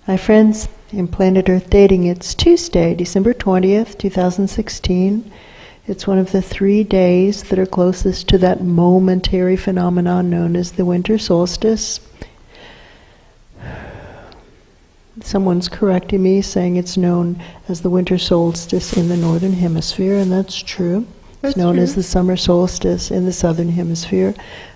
Hi friends, in Planet Earth Dating, it's Tuesday, December 20th, 2016. It's one of the 3 days that are closest to that momentary phenomenon known as the winter solstice. Someone's correcting me, saying it's known as the winter solstice in the northern hemisphere, and that's true. It's known as the summer solstice in the southern hemisphere,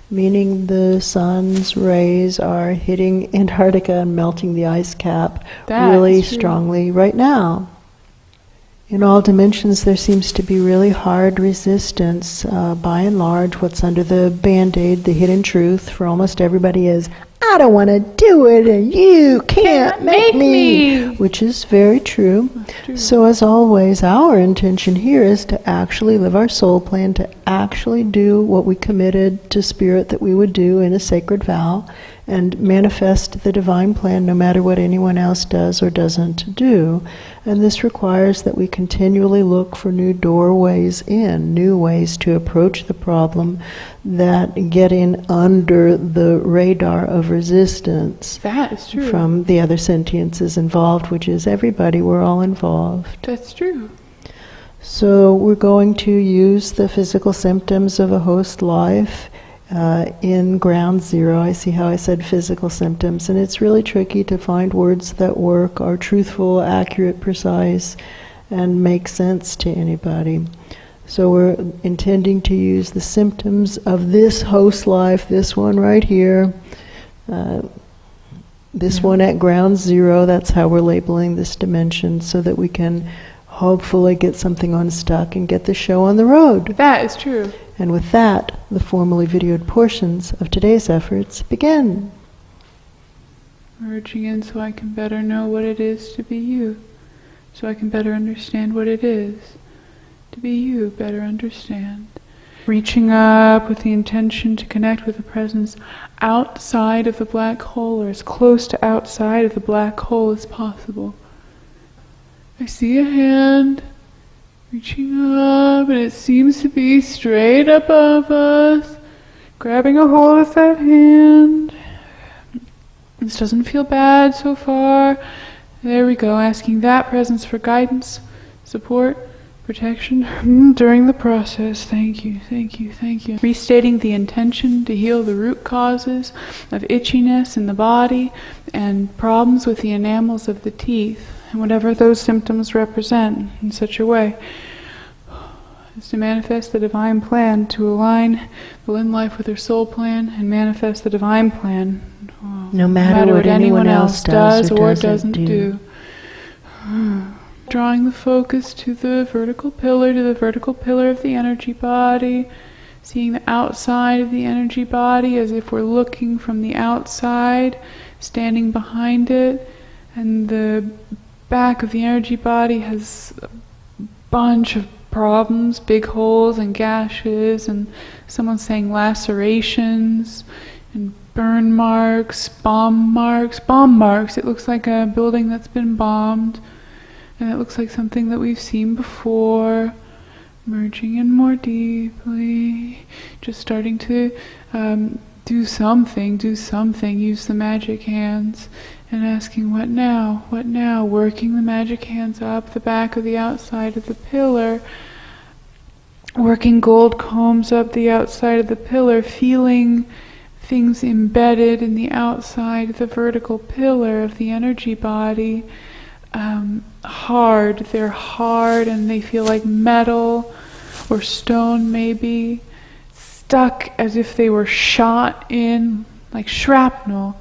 meaning the sun's rays are hitting Antarctica and melting the ice cap really strongly right now. In all dimensions, there seems to be really hard resistance. By and large, what's under the Band-Aid, the hidden truth for almost everybody is, I don't want to do it and you can't make me, which is very true. So as always, our intention here is to actually live our soul plan, to actually do what we committed to Spirit that we would do in a sacred vow, and manifest the divine plan no matter what anyone else does or doesn't do. And this requires that we continually look for new doorways in, new ways to approach the problem that get in under the radar of resistance. That is true. From the other sentiences involved, which is everybody, we're all involved. That's true. So we're going to use the physical symptoms of a host life in ground zero. I see how I said physical symptoms, and it's really tricky to find words that work, are truthful, accurate, precise, and make sense to anybody. So we're intending to use the symptoms of this host life, this one right here, this one at ground zero. That's how we're labeling this dimension, so that we can hopefully get something unstuck and get the show on the road. That is true. And with that, the formally videoed portions of today's efforts begin. Merging in so I can better know what it is to be you, so I can better understand what it is to be you, better understand. Reaching up with the intention to connect with the presence outside of the black hole, or as close to outside of the black hole as possible. I see a hand reaching up, and it seems to be straight above us. Grabbing a hold of that hand. This doesn't feel bad so far. There we go, asking that presence for guidance, support, protection during the process. Thank you, thank you, thank you. Restating the intention to heal the root causes of itchiness in the body and problems with the enamels of the teeth, and whatever those symptoms represent, in such a way is to manifest the divine plan, to align the Lynn-Life with her soul plan and manifest the divine plan, no matter what anyone else does or doesn't do. Drawing the focus to the vertical pillar of the energy body, seeing the outside of the energy body as if we're looking from the outside, standing behind it, and the back of the energy body has a bunch of problems, big holes and gashes, and someone's saying lacerations and burn marks, bomb marks. It looks like a building that's been bombed, and it looks like something that we've seen before. Merging in more deeply, just starting to do something, use the magic hands, and asking what now, working the magic hands up the back of the outside of the pillar, working gold combs up the outside of the pillar, feeling things embedded in the outside of the vertical pillar of the energy body, hard. They're hard and they feel like metal or stone, maybe, stuck as if they were shot in, like shrapnel,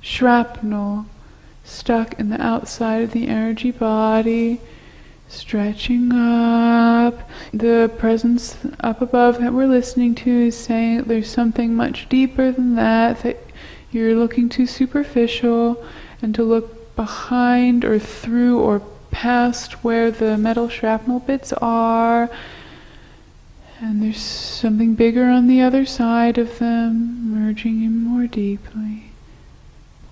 stuck in the outside of the energy body, stretching up. The presence up above that we're listening to is saying that there's something much deeper than that, that you're looking too superficial, and to look behind or through or past where the metal shrapnel bits are, and there's something bigger on the other side of them, merging in more deeply.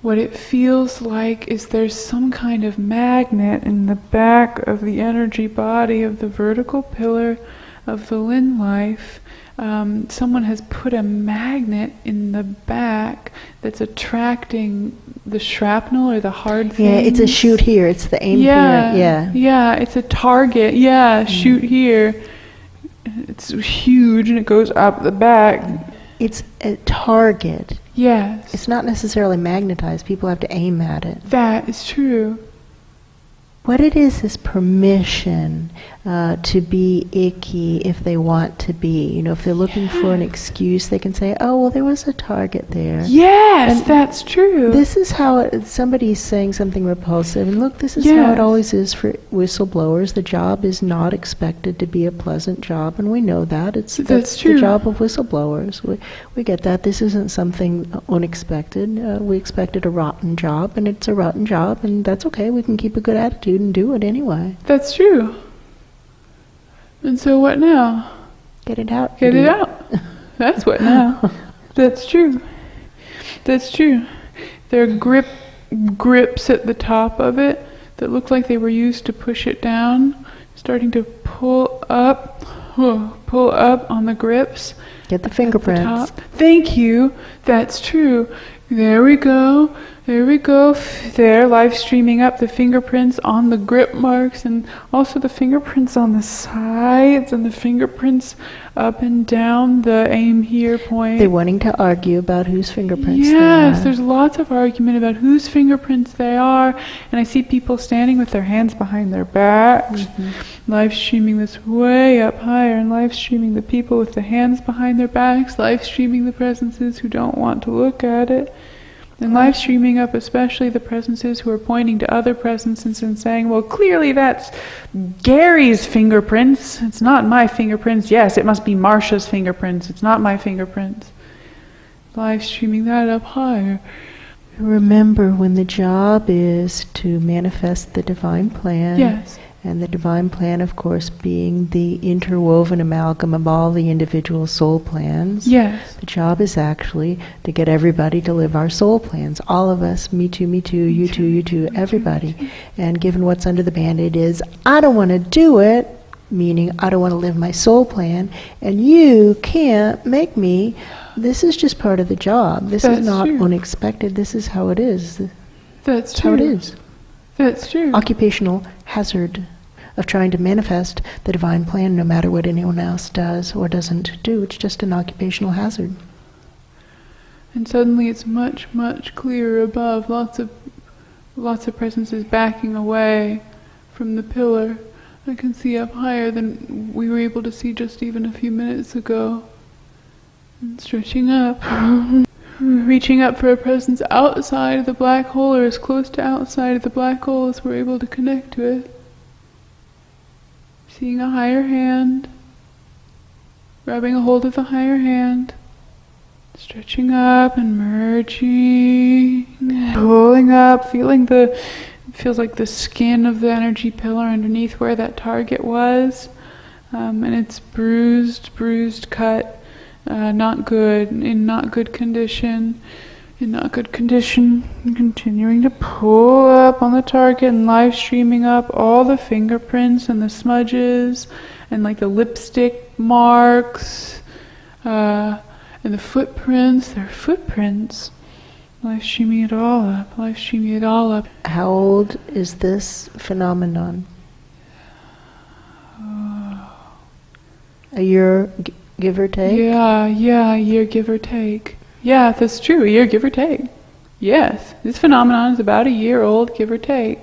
What it feels like is there's some kind of magnet in the back of the energy body of the vertical pillar of the Lynn-Life, someone has put a magnet in the back that's attracting the shrapnel or the hard things. Yeah, it's a shoot here. It's the aim here. Yeah, it's a target. Yeah, shoot here. It's huge and it goes up the back. It's a target. Yes. It's not necessarily magnetized. People have to aim at it. That is true. What it is permission to be icky if they want to be. You know, if they're looking for an excuse, they can say, oh, well, there was a target there. Yes, and that's true. This is how somebody's saying something repulsive. And look, this is how it always is for whistleblowers. The job is not expected to be a pleasant job, and we know that. That's true. The job of whistleblowers. We get that. This isn't something unexpected. We expected a rotten job, and it's a rotten job, and that's okay. We can keep a good attitude and do it anyway. That's true. And so what now? Get it out. Get it out. That's what now. That's true. That's true. There are grips at the top of it that look like they were used to push it down, starting to pull up on the grips. Get the fingerprints. The top. Thank you. That's true. There we go. There we go. There, live streaming up the fingerprints on the grip marks, and also the fingerprints on the sides, and the fingerprints up and down the aim here point. They're wanting to argue about whose fingerprints they are. Yes, there's lots of argument about whose fingerprints they are, and I see people standing with their hands behind their backs, live streaming this way up higher, and live streaming the people with the hands behind their backs, live streaming the presences who don't want to look at it. And live streaming up especially the presences who are pointing to other presences and saying, well, clearly that's Gary's fingerprints. It's not my fingerprints. Yes, it must be Marsha's fingerprints. It's not my fingerprints. Live streaming that up higher. Remember, when the job is to manifest the divine plan, yes, and the divine plan, of course, being the interwoven amalgam of all the individual soul plans. Yes. The job is actually to get everybody to live our soul plans. All of us, me too, you too, everybody. And given what's under the Band-Aid is, I don't want to do it, meaning I don't want to live my soul plan, and you can't make me. This is just part of the job. This is not unexpected. This is how it is. That's how it is. That's true. Occupational hazard of trying to manifest the divine plan no matter what anyone else does or doesn't do. It's just an occupational hazard. And suddenly it's much, much clearer above. Lots of presences backing away from the pillar. I can see up higher than we were able to see just even a few minutes ago. And stretching up. Reaching up for a presence outside of the black hole, or as close to outside of the black hole as we're able to connect to it. Seeing a higher hand, grabbing a hold of the higher hand, stretching up and merging, pulling up, feels like the skin of the energy pillar underneath where that target was, and it's bruised, cut, not good, in not good condition, continuing to pull up on the target and live streaming up all the fingerprints and the smudges and like the lipstick marks and the footprints. They're footprints. Live streaming it all up. How old is this phenomenon? A year, give or take? Yeah, a year, give or take. Yeah, that's true, a year, give or take. Yes, this phenomenon is about a year old, give or take.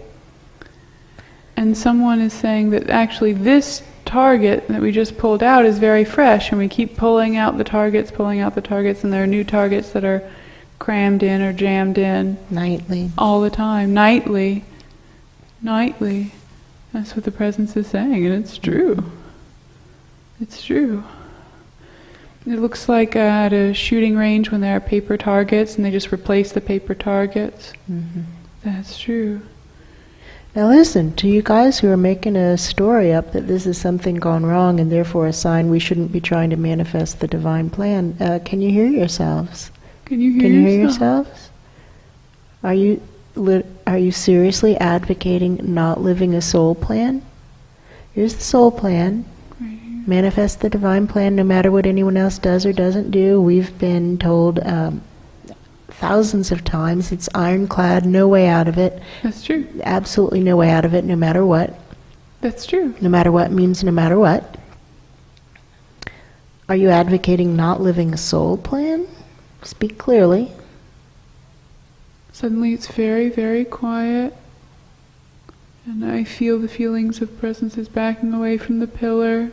And someone is saying that actually this target that we just pulled out is very fresh, and we keep pulling out the targets, and there are new targets that are crammed in or jammed in. Nightly. All the time, nightly. That's what the presence is saying, and it's true. It's true. It looks like at a shooting range when there are paper targets and they just replace the paper targets. Mm-hmm. That's true. Now listen, to you guys who are making a story up that this is something gone wrong and therefore a sign we shouldn't be trying to manifest the divine plan, can you hear yourselves? Can you hear yourselves? Are you seriously advocating not living a soul plan? Here's the soul plan. Right here. Manifest the divine plan no matter what anyone else does or doesn't do. We've been told thousands of times it's ironclad, no way out of it. That's true. Absolutely no way out of it, no matter what. That's true. No matter what means no matter what. Are you advocating not living a soul plan? Speak clearly. Suddenly it's very, very quiet. And I feel the feelings of presences backing away from the pillar,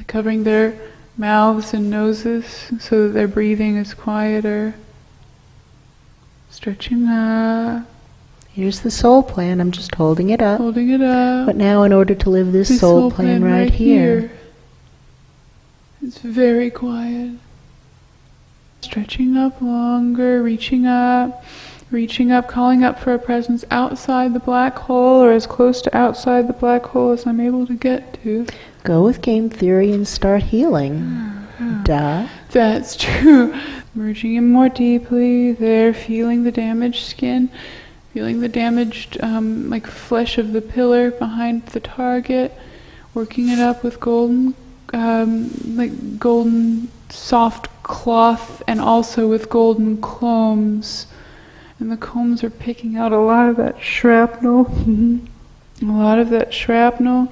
covering their mouths and noses so that their breathing is quieter. Stretching up. Here's the soul plan. I'm just holding it up. Holding it up. But now in order to live this soul plan right here. It's very quiet. Stretching up longer, reaching up, calling up for a presence outside the black hole or as close to outside the black hole as I'm able to get to. Go with game theory and start healing. Duh. That's true. Merging in more deeply there, feeling the damaged skin, feeling the damaged like flesh of the pillar behind the target, working it up with golden soft cloth and also with golden combs. And the combs are picking out a lot of that shrapnel. A lot of that shrapnel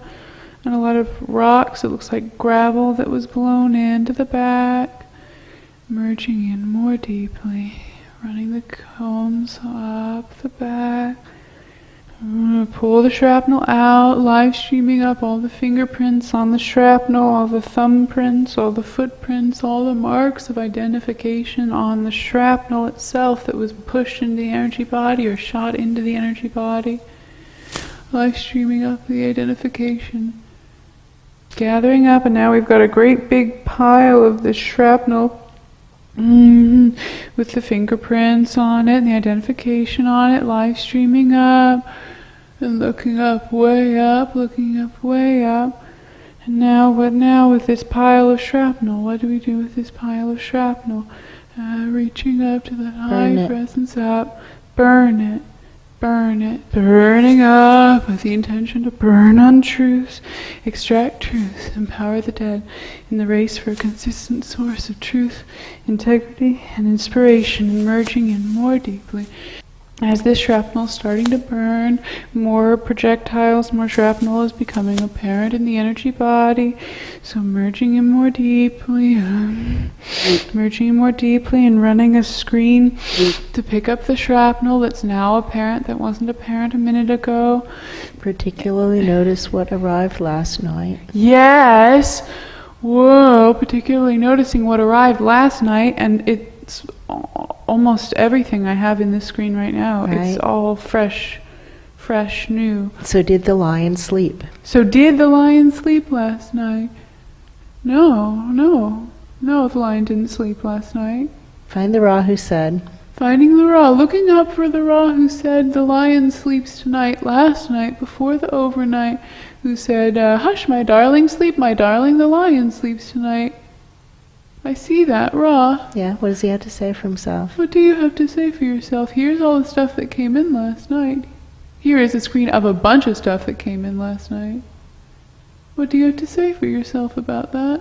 and a lot of rocks. It looks like gravel that was blown into the back. Merging in more deeply. Running the combs up the back. Pull the shrapnel out, live streaming up all the fingerprints on the shrapnel, all the thumbprints, all the footprints, all the marks of identification on the shrapnel itself that was pushed into the energy body or shot into the energy body. Live streaming up the identification. Gathering up, and now we've got a great big pile of the shrapnel with the fingerprints on it and the identification on it, live streaming up and looking up, way up, looking up, way up. And now, what now with this pile of shrapnel? What do we do with this pile of shrapnel? Reaching up to that high presence up, burn it, burning up with the intention to burn untruths, extract truth, empower the dead in the race for a consistent source of truth, integrity, and inspiration, emerging in more deeply. As this shrapnel is starting to burn, more projectiles, more shrapnel is becoming apparent in the energy body. So merging in more deeply, merging in more deeply and running a screen to pick up the shrapnel that's now apparent, that wasn't apparent a minute ago. Particularly notice what arrived last night. Yes! Whoa, particularly noticing what arrived last night, and it's almost everything I have in this screen right now. Right. It's all fresh, new. So did the lion sleep? So did the lion sleep last night? No, the lion didn't sleep last night. Find the Ra who said. Finding the Ra, looking up for the Ra who said the lion sleeps tonight, last night, before the overnight, who said, hush my darling, sleep my darling, the lion sleeps tonight. I see that, Ra. Yeah, what does he have to say for himself? What do you have to say for yourself? Here's all the stuff that came in last night. Here is a screen of a bunch of stuff that came in last night. What do you have to say for yourself about that?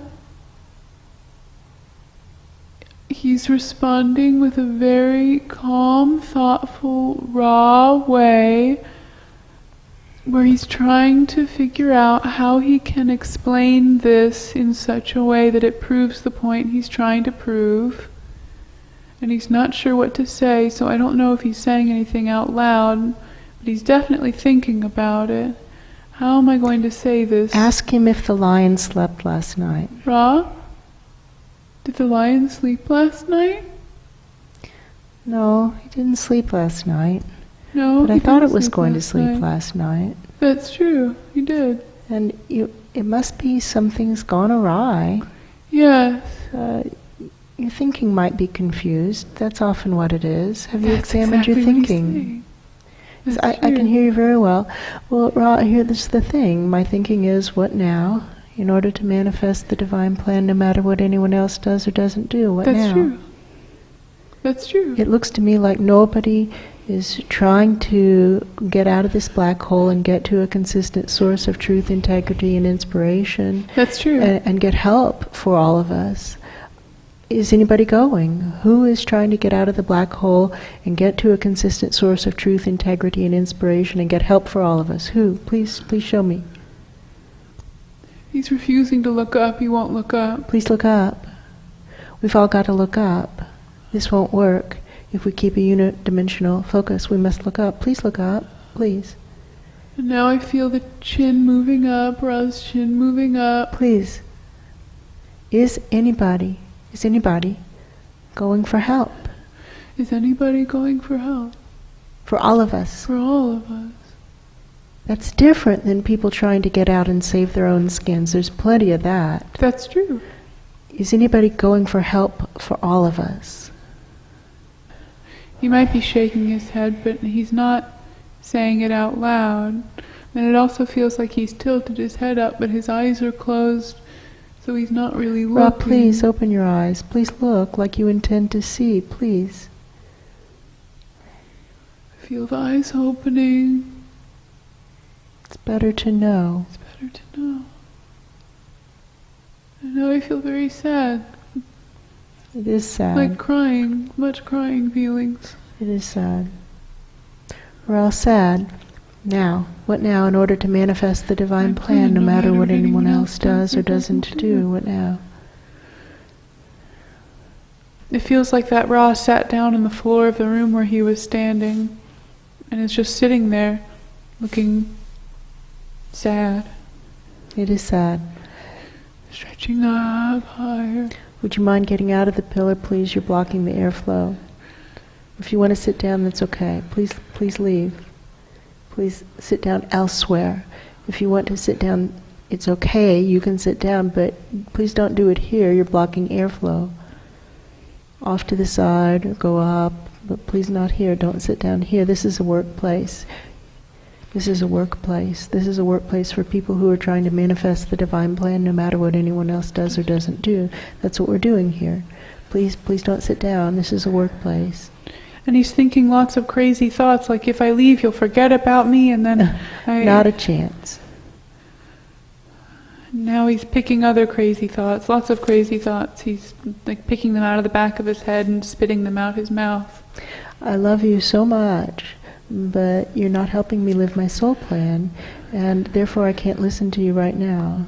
He's responding with a very calm, thoughtful, raw way where he's trying to figure out how he can explain this in such a way that it proves the point he's trying to prove. And he's not sure what to say, so I don't know if he's saying anything out loud, but he's definitely thinking about it. How am I going to say this? Ask him if the lion slept last night. Ra? Did the lion sleep last night? No, he didn't sleep last night. No, but I thought it was going to sleep last night. That's true, he did. And it must be something's gone awry. Yes. Your thinking might be confused. That's often what it is. Have you examined your thinking? I can hear you very well. Well, Ra, here's the thing. My thinking is, what now? In order to manifest the divine plan, no matter what anyone else does or doesn't do, what now? That's true. That's true. It looks to me like nobody is trying to get out of this black hole and get to a consistent source of truth, integrity, and inspiration. That's true. And get help for all of us. Is anybody going? Who is trying to get out of the black hole and get to a consistent source of truth, integrity, and inspiration and get help for all of us? Who? Please show me. He's refusing to look up. He won't look up. Please look up. We've all got to look up. This won't work. If we keep a unidimensional focus, we must look up. Please look up. Please. And now I feel the chin moving up, Ra's chin moving up. Please. Is anybody going for help? Is anybody going for help? For all of us. For all of us. That's different than people trying to get out and save their own skins. There's plenty of that. That's true. Is anybody going for help for all of us? He might be shaking his head, but he's not saying it out loud. And it also feels like he's tilted his head up, but his eyes are closed, so he's not really looking. Rob, please open your eyes. Please look like you intend to see, please. Feel the eyes opening. It's better to know. It's better to know. And now I feel very sad. It is sad. Like crying, much crying feelings. It is sad. We're all sad. Now, what now in order to manifest the divine plan, no matter what anyone else does or doesn't do? What now? It feels like that Ra sat down on the floor of the room where he was standing and is just sitting there looking sad. It is sad. Stretching up higher. Would you mind getting out of the pillar, please? You're blocking the airflow. If you want to sit down, that's okay. Please leave. Please sit down elsewhere. If you want to sit down, it's okay. You can sit down, but please don't do it here. You're blocking airflow. Off to the side or go up, but please not here. Don't sit down here. This is a workplace. This is a workplace. This is a workplace for people who are trying to manifest the divine plan no matter what anyone else does or doesn't do. That's what we're doing here. Please don't sit down. This is a workplace. And he's thinking lots of crazy thoughts, like if I leave, you'll forget about me, and then Not a chance. Now he's picking other crazy thoughts, lots of crazy thoughts. He's like picking them out of the back of his head and spitting them out his mouth. I love you so much, but you're not helping me live my soul plan, and therefore I can't listen to you right now.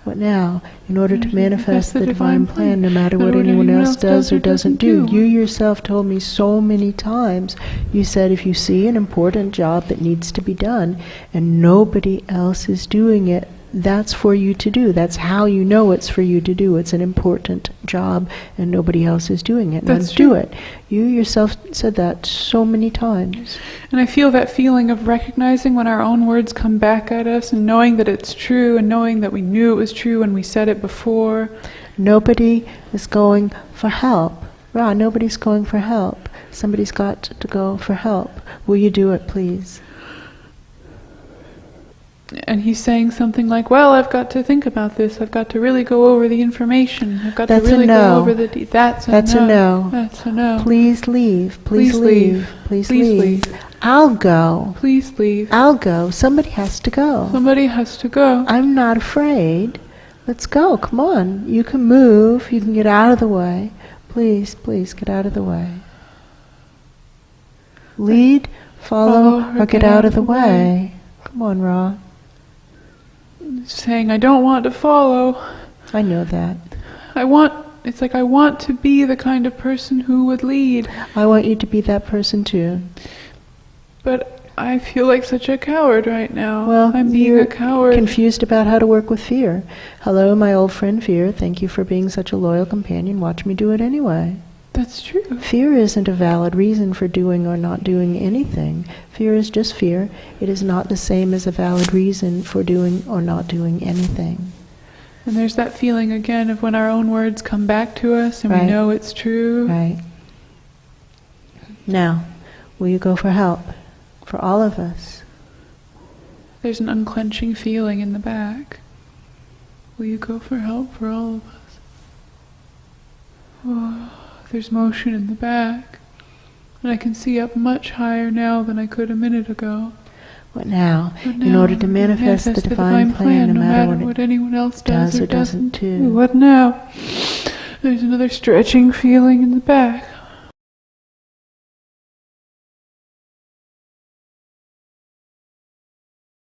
What now? In order to manifest the divine plan, no matter what anyone else does or doesn't do. You yourself told me so many times, you said if you see an important job that needs to be done and nobody else is doing it, that's for you to do. That's how you know it's for you to do. It's an important job and nobody else is doing it. Now do it. You yourself said that so many times. And I feel that feeling of recognizing when our own words come back at us and knowing that it's true and knowing that we knew it was true when we said it before. Nobody is going for help. Ra, nobody's going for help. Somebody's got to go for help. Will you do it, please? And he's saying something like, well, I've got to think about this. I've got to really go over the information. I've got to really go over the... That's a no. That's a no. Please leave. Please leave. Please leave. I'll go. Please leave. I'll go. Somebody has to go. Somebody has to go. I'm not afraid. Let's go. Come on. You can move. You can get out of the way. Please get out of the way. Lead, follow, or get out of the way. Come on, Ra. Saying, I don't want to follow. I know that. It's like I want to be the kind of person who would lead. I want you to be that person too. But I feel like such a coward right now. Well, I'm being a coward. Confused about how to work with fear. Hello, my old friend Fear. Thank you for being such a loyal companion. Watch me do it anyway. That's true. Fear isn't a valid reason for doing or not doing anything. Fear is just fear. It is not the same as a valid reason for doing or not doing anything. And there's that feeling again of when our own words come back to us and we know it's true. Right. Now, will you go for help? For all of us. There's an unclenching feeling in the back. Will you go for help for all of us? Oh. There's motion in the back. And I can see up much higher now than I could a minute ago. What now? But In now order to manifest the divine plan, no matter what anyone else does does or doesn't do. What now? There's another stretching feeling in the back.